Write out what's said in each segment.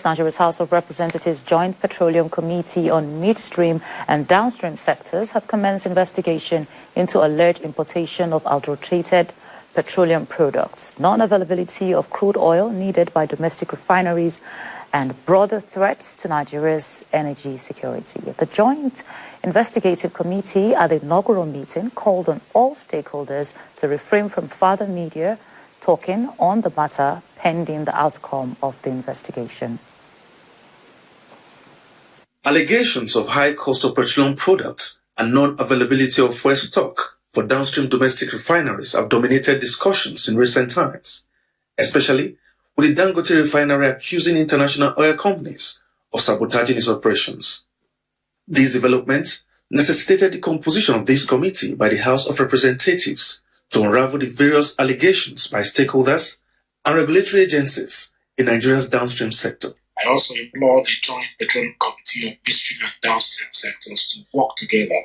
Nigeria's House of Representatives Joint Petroleum Committee on Midstream and Downstream Sectors have commenced investigation into alleged importation of adulterated petroleum products, non-availability of crude oil needed by domestic refineries, and broader threats to Nigeria's energy security. The Joint Investigative Committee at the inaugural meeting called on all stakeholders to refrain from further media talking on the matter pending the outcome of the investigation. Allegations of high cost of petroleum products and non-availability of fuel stock for downstream domestic refineries have dominated discussions in recent times, especially with the Dangote refinery accusing international oil companies of sabotaging its operations. These developments necessitated the composition of this committee by the House of Representatives to unravel the various allegations by stakeholders and regulatory agencies in Nigeria's downstream sector. I also implore the Joint Petroleum Committee on Midstream and Downstream Sectors to work together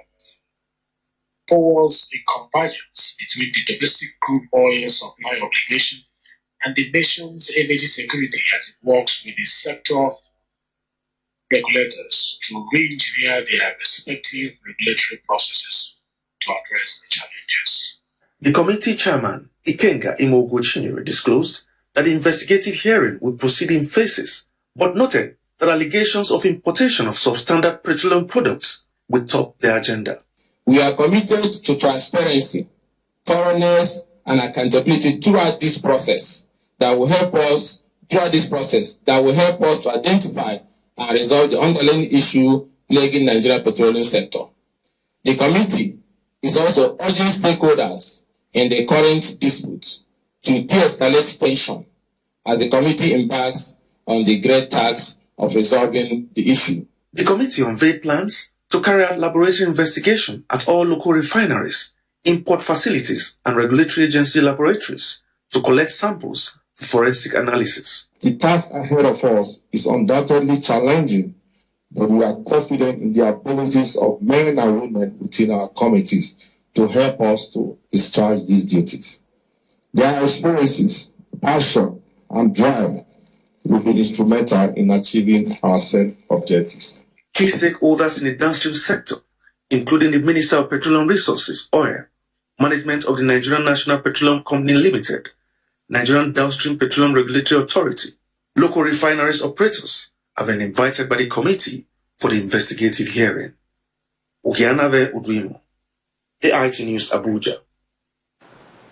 towards a convergence between the domestic crude oil supply obligation and the nation's energy security as it works with the sector regulators to re-engineer their respective regulatory processes to address the challenges. The committee chairman, Ikenga Imogu disclosed that the investigative hearing will proceed in phases, but noted that allegations of importation of substandard petroleum products will top the agenda. We are committed to transparency, thoroughness, and accountability throughout this process that will help us to identify and resolve the underlying issue plaguing Nigeria petroleum sector. The committee is also urging stakeholders in the current dispute to de-escalate tension as the committee embarks on the great task of resolving the issue. The committee unveiled plans to carry out laboratory investigation at all local refineries, import facilities, and regulatory agency laboratories to collect samples for forensic analysis. The task ahead of us is undoubtedly challenging, but we are confident in the abilities of men and women within our committees to help us to discharge these duties. Their experiences, passion, and drive will be instrumental in achieving our set objectives. Key stakeholders in the downstream sector, including the Minister of Petroleum Resources, Oil, management of the Nigerian National Petroleum Company Limited, Nigerian Downstream Petroleum Regulatory Authority, local refineries operators have been invited by the committee for the investigative hearing. Ogianave Udwimo, AIT News, Abuja.